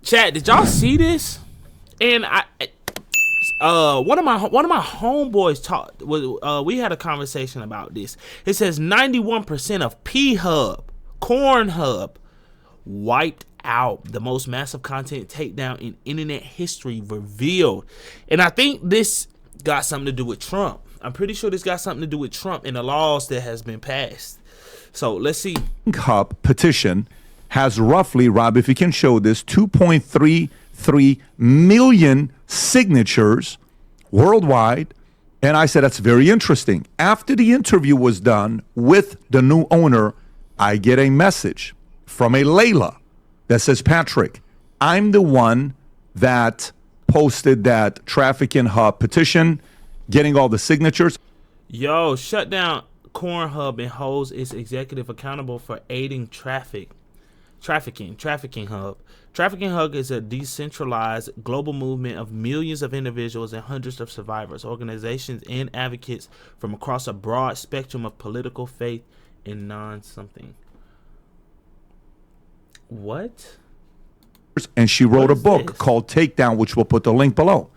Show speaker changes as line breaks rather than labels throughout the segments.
Chat, did y'all see this? And one of my homeboys talked. We had a conversation about this. It says 91% of Pornhub wiped out. The most massive content takedown in internet history revealed. And I think this got something to do with Trump. I'm pretty sure this got something to do with Trump and the laws that has been passed. So let's see.
nHub petition has roughly, Rob, if you can show this, 2.33 million signatures worldwide. And I said, that's very interesting. After the interview was done with the new owner, I get a message from a Layla that says, Patrick, I'm the one that posted that trafficking hub petition, getting all the signatures.
Yo, shut down Pornhub and holds its executive accountable for aiding trafficking hub. Trafficking Hub is a decentralized global movement of millions of individuals and hundreds of survivors, organizations, and advocates from across a broad spectrum of political, faith, and non-something. What?
And she wrote a book
this?
called Takedown, which we'll put the link below.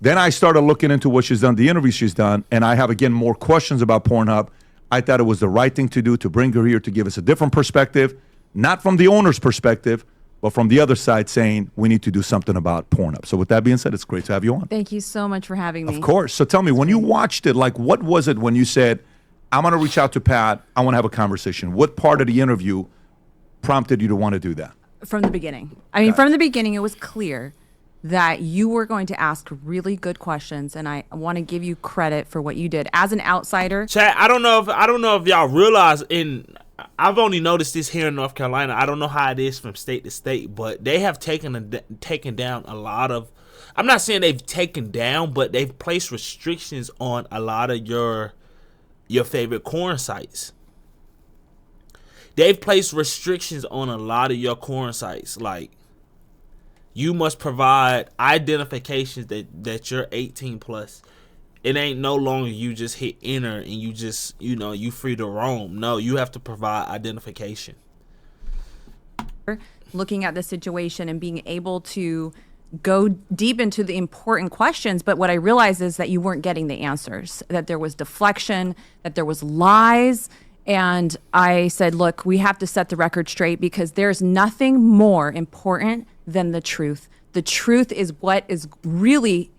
Then I started looking into what she's done, the interview she's done, and I have, again, more questions about Pornhub. I thought it was the right thing to do to bring her here to give us a different perspective, not from the owner's perspective, but from the other side saying we need to do something about Pornhub. So with that being said, it's great to have you on.
Thank you so much for having me.
Of course. So tell me, when you watched it, like, what was it when you said, I'm going to reach out to Pat, I want to have a conversation? What part of the interview prompted you to want to do that?
From the beginning. I mean, from the beginning, it was clear that you were going to ask really good questions, and I want to give you credit for what you did as an outsider.
Chat, I don't know if y'all realize, I've only noticed this here in North Carolina. I don't know how it is from state to state, but they have taken down a lot of. I'm not saying they've taken down, but they've placed restrictions on a lot of your favorite corn sites. They've placed restrictions on a lot of your corn sites, like you must provide identifications that you're 18 plus. It ain't no longer you just hit enter and you just, you free to roam. No, you have to provide identification.
Looking at the situation and being able to go deep into the important questions, but what I realized is that you weren't getting the answers, that there was deflection, that there was lies. And I said, look, we have to set the record straight because there's nothing more important than the truth. The truth is what is really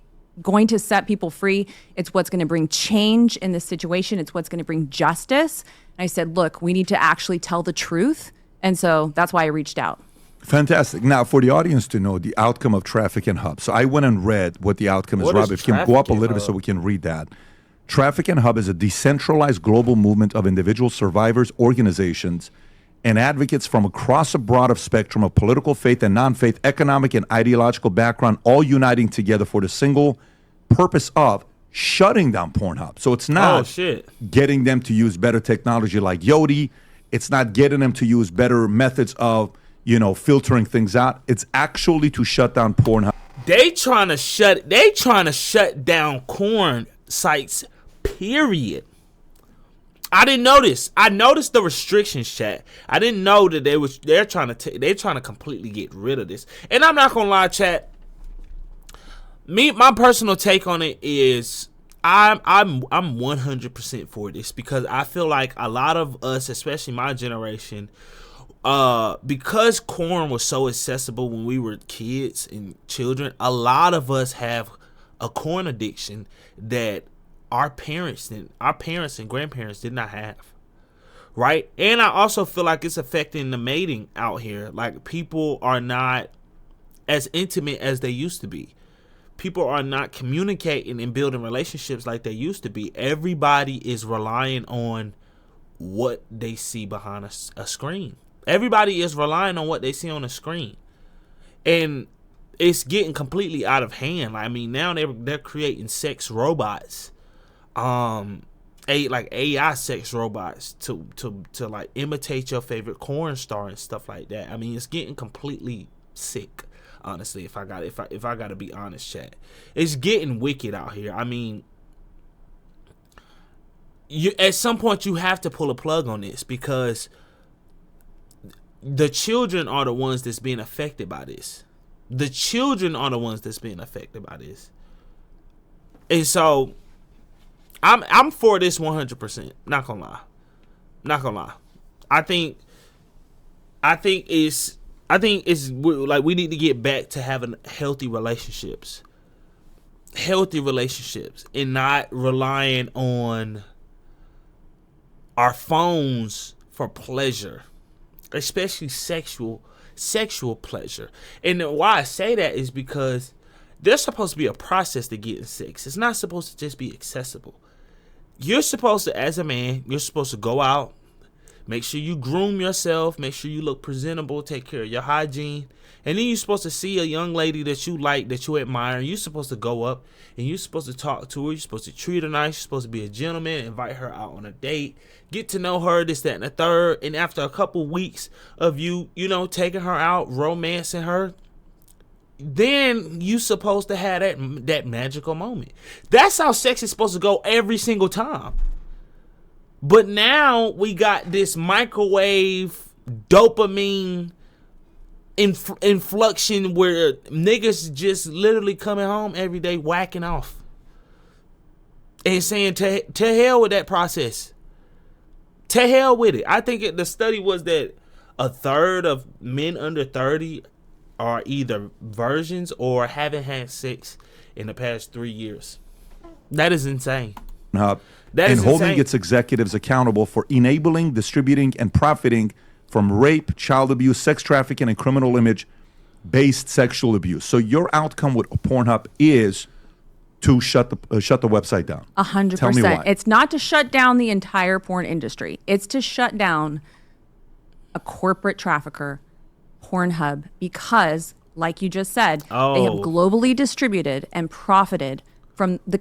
going to set people free. It's what's going to bring change in this situation. It's what's going to bring justice. And I said, look, we need to actually tell the truth. And so that's why I reached out.
Fantastic. Now, for the audience to know the outcome of Trafficking Hub. So I went and read what the outcome is. Rob, if you can go up a little bit so we can read that. Trafficking Hub is a decentralized global movement of individual survivors, organizations, and advocates from across a broad spectrum of political, faith, and non-faith, economic, and ideological background, all uniting together for the single purpose of shutting down Pornhub. So it's not getting them to use better technology like Yoti. It's not getting them to use better methods of, filtering things out. It's actually to shut down Pornhub.
They trying to shut down corn sites, period. I didn't notice. I noticed the restrictions, chat. I didn't know that they're trying to completely get rid of this. And I'm not gonna lie, chat. My personal take on it is I'm 100% for this because I feel like a lot of us, especially my generation, because corn was so accessible when we were kids and children, a lot of us have a corn addiction that our parents and grandparents did not have, right? And I also feel like it's affecting the mating out here. Like, people are not as intimate as they used to be. People are not communicating and building relationships like they used to be. Everybody is relying on what they see behind a screen. Everybody is relying on what they see on the screen. And it's getting completely out of hand. I mean, now they're creating sex robots. Like AI sex robots to like imitate your favorite corn star and stuff like that. I mean, it's getting completely sick, honestly. If I got to be honest, chat, it's getting wicked out here. I mean, at some point you have to pull a plug on this because the children are the ones that's being affected by this. The children are the ones that's being affected by this. And so I'm for this 100%. Not gonna lie. I think it's like we need to get back to having healthy relationships and not relying on our phones for pleasure, especially sexual pleasure. And why I say that is because there's supposed to be a process to getting sex. It's not supposed to just be accessible. You're supposed to, as a man, you're supposed to go out, make sure you groom yourself, make sure you look presentable, take care of your hygiene. And then you're supposed to see a young lady that you like, that you admire, and you're supposed to go up and you're supposed to talk to her. You're supposed to treat her nice. You're supposed to be a gentleman, invite her out on a date, get to know her, this, that, and the third. And after a couple weeks of you taking her out, romancing her, then you supposed to have that magical moment. That's how sex is supposed to go every single time. But now we got this microwave dopamine inflection where niggas just literally coming home every day whacking off and saying to hell with that process. To hell with it. I think the study was that a third of men under 30 are either virgins or haven't had sex in the past 3 years. That is insane.
And holding its executives accountable for enabling, distributing, and profiting from rape, child abuse, sex trafficking, and criminal image-based sexual abuse. So your outcome with Pornhub is to shut the website down.
100%.
Tell me why.
It's not to shut down the entire porn industry. It's to shut down a corporate trafficker, Pornhub, because, like you just said, they have globally distributed and profited from the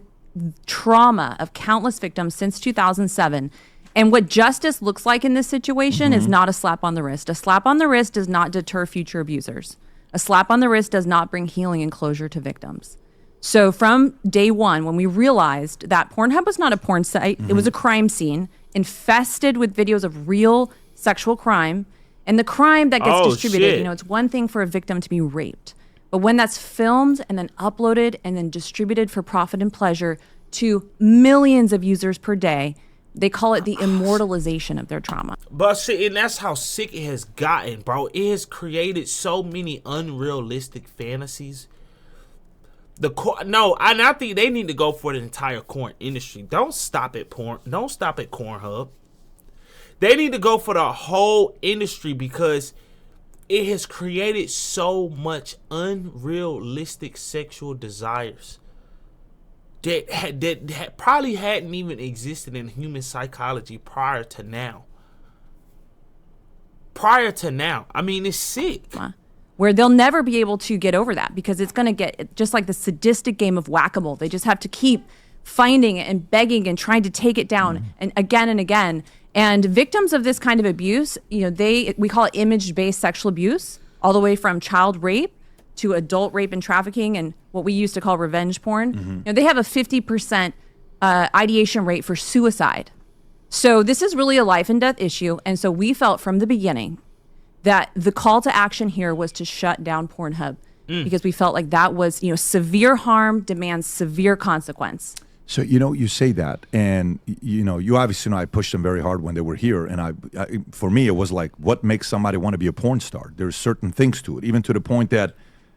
trauma of countless victims since 2007. And what justice looks like in this situation is not a slap on the wrist. A slap on the wrist does not deter future abusers. A slap on the wrist does not bring healing and closure to victims. So from day one, when we realized that Pornhub was not a porn site, it was a crime scene infested with videos of real sexual crime. And the crime that gets distributed, it's one thing for a victim to be raped. But when that's filmed and then uploaded and then distributed for profit and pleasure to millions of users per day, they call it the immortalization of their trauma.
But see, and that's how sick it has gotten, bro. It has created so many unrealistic fantasies. I think they need to go for the entire porn industry. Don't stop at porn. Don't stop at Pornhub. They need to go for the whole industry because it has created so much unrealistic sexual desires that probably hadn't even existed in human psychology prior to now. I mean, it's sick.
Where they'll never be able to get over that because it's going to get just like the sadistic game of whack-a-mole. They just have to keep finding it and begging and trying to take it down and again and again. And victims of this kind of abuse, we call it image-based sexual abuse, all the way from child rape to adult rape and trafficking and what we used to call revenge porn. They have a 50% ideation rate for suicide. So this is really a life and death issue. And so we felt from the beginning that the call to action here was to shut down Pornhub because we felt like that was, severe harm demands severe consequence.
So, you say that, and, you obviously know I pushed them very hard when they were here. And for me, it was like, what makes somebody want to be a porn star? There's certain things to it, even to the point that,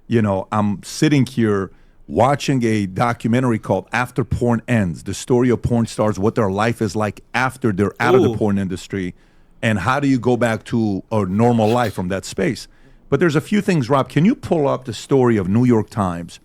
I'm sitting here watching a documentary called After Porn Ends, the story of porn stars, what their life is like after they're out of the porn industry, and how do you go back to a normal life from that space. But there's a few things, Rob. Can you pull up the story of New York Times?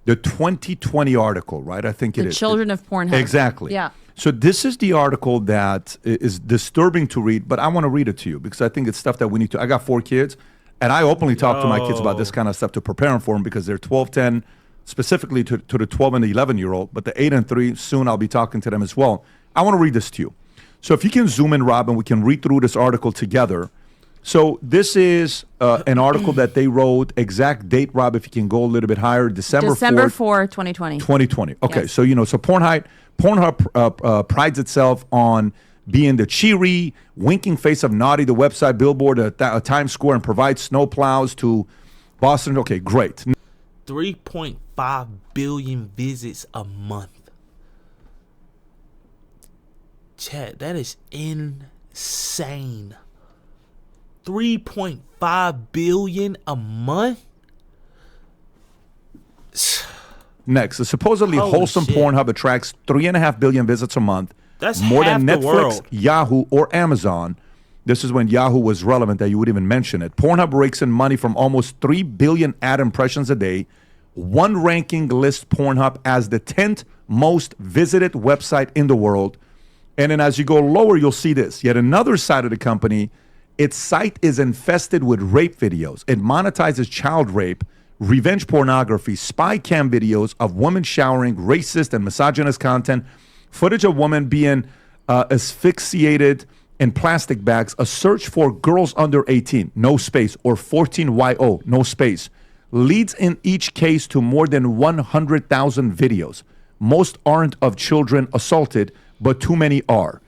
The 2020 article, right? I think it is.
The Children of Pornhub.
Exactly.
Yeah.
So this is the article that is disturbing to read, but I want to read it to you because I think it's stuff that we need to. I got 4 kids, and I openly talk to my kids about this kind of stuff to prepare them for them because they're 12, 10, specifically to the 12 and the 11-year-old, but the 8 and 3, soon I'll be talking to them as well. I want to read this to you. So if you can zoom in, Rob, and we can read through this article together. So this is an article that they wrote. Exact date, Rob, if you can go a little bit higher. December
4, 2020.
2020. Okay,
yes.
So Pornhub prides itself on being the cheery, winking face of naughty, the website billboard at Times Square, and provides snow plows to Boston. Okay, great.
3.5 billion visits a month. Chat, that is insane. 3.5 billion a month.
Next, the supposedly
Holy
wholesome
shit.
Pornhub attracts 3.5 billion visits a month.
That's
more
half
than
the
Netflix,
world.
Yahoo, or Amazon. This is when Yahoo was relevant that you would even mention it. Pornhub rakes in money from almost 3 billion ad impressions a day. One ranking lists Pornhub as the 10th most visited website in the world. And then as you go lower, you'll see this. Yet another side of the company, its site is infested with rape videos. It monetizes child rape, revenge pornography, spy cam videos of women showering, racist and misogynist content, footage of women being asphyxiated in plastic bags, a search for girls under 18, no space, or 14YO, no space, leads in each case to more than 100,000 videos. Most aren't of children assaulted, but too many are.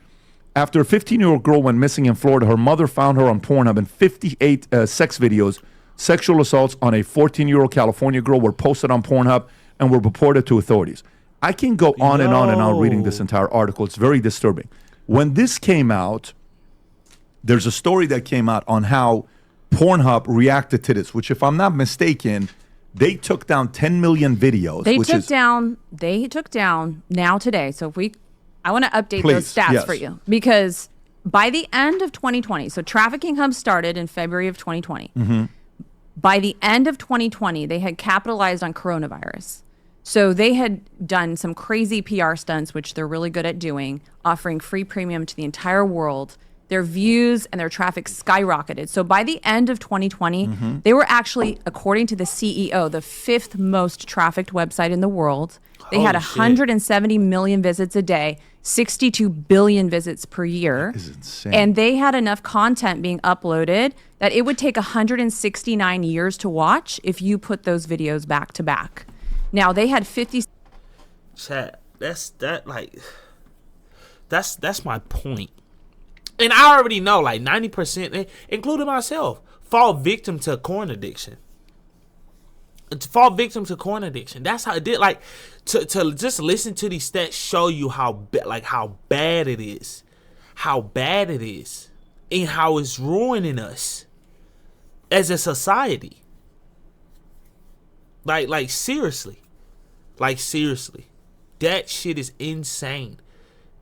After a 15-year-old girl went missing in Florida, her mother found her on Pornhub and 58 sex videos. Sexual assaults on a 14-year-old California girl were posted on Pornhub and were reported to authorities. I can go on and on and on reading this entire article. It's very disturbing. When this came out, there's a story that came out on how Pornhub reacted to this, which, if I'm not mistaken, they took down 10 million videos.
They took down now today. So I want to update those stats for you, because by the end of 2020, so Trafficking Hub started in February of 2020.
Mm-hmm.
By the end of 2020, they had capitalized on coronavirus. So they had done some crazy PR stunts, which they're really good at doing, offering free premium to the entire world. Their views and their traffic skyrocketed. So by the end of 2020, they were actually, according to the CEO, the 5th most trafficked website in the world. They had 170 million visits a day, 62 billion visits per year.
That is insane.
And they had enough content being uploaded that it would take 169 years to watch if you put those videos back to back. Now they had 50.
Chat, that's my point. And I already know, like 90%, including myself, fall victim to corn addiction. That's how it did. Like to just listen to these stats show you how bad it is, and how it's ruining us as a society. Like seriously, that shit is insane.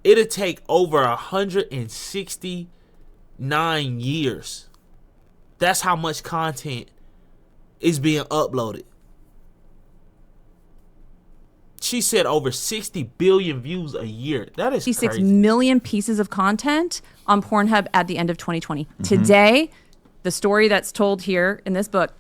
It'll take over 169 years. That's how much content is being uploaded. She said over 60 billion views a year. That is
56
crazy.
million pieces of content on Pornhub at the end of 2020. Today, the story that's told here in this book,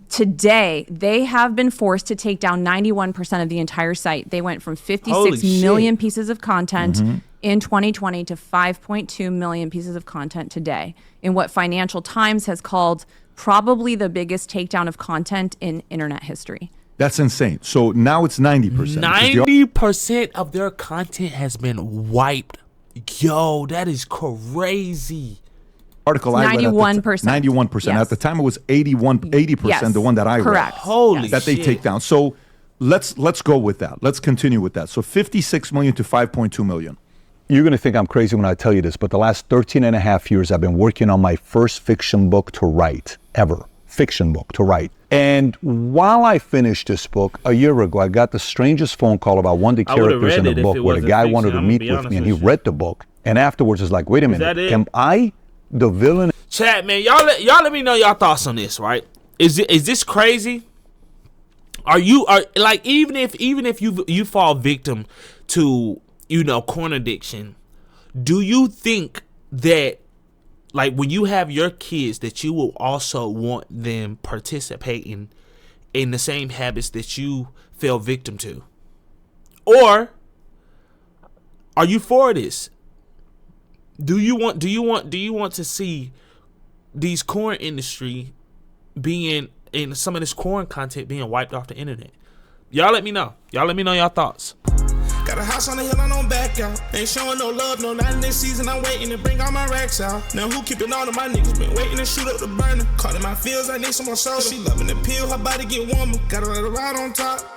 today, they have been forced to take down 91% of the entire site. They went from 56 million pieces of content in 2020 to 5.2 million pieces of content today, in what Financial Times has called probably the biggest takedown of content in internet history.
That's insane. So now it's 90%.
90% of their content has been wiped. Yo, that is crazy.
Article I read
91%.
91%.
Yes.
At the time, it was 80%,
Yes.
the one that I
Correct.
read.
Holy
that they
shit.
take down. So let's go with that. Let's continue with that. So 56 million to 5.2 million.
You're going to think I'm crazy when I tell you this, but the last 13 and a half years, I've been working on my first fiction book to write, ever. Fiction book to write. And while I finished this book a year ago, I got the strangest phone call about one of the characters in the book where the guy wanted to meet with me, and he read the book. And afterwards, it's like, wait a minute, am I the villain?
Chat, man, y'all let me know y'all thoughts on this, right? Is this crazy? Are like even if you fall victim to, corn addiction, do you think that, like, when you have your kids, that you will also want them participating in the same habits that you fell victim to? Or are you for this? Do you want to see these corn industry being, in some of this corn content being wiped off the internet? Y'all let me know. Y'all thoughts.
Got a house on the hill, I don't back out. Ain't showing no love, no, not in this season. I'm waiting to bring all my racks out. Now who keeping all of my niggas? Been waiting to shoot up the burner. Caught in my feels, I need some more soda. She loving the pill, her body get warmer. Gotta let her ride on top.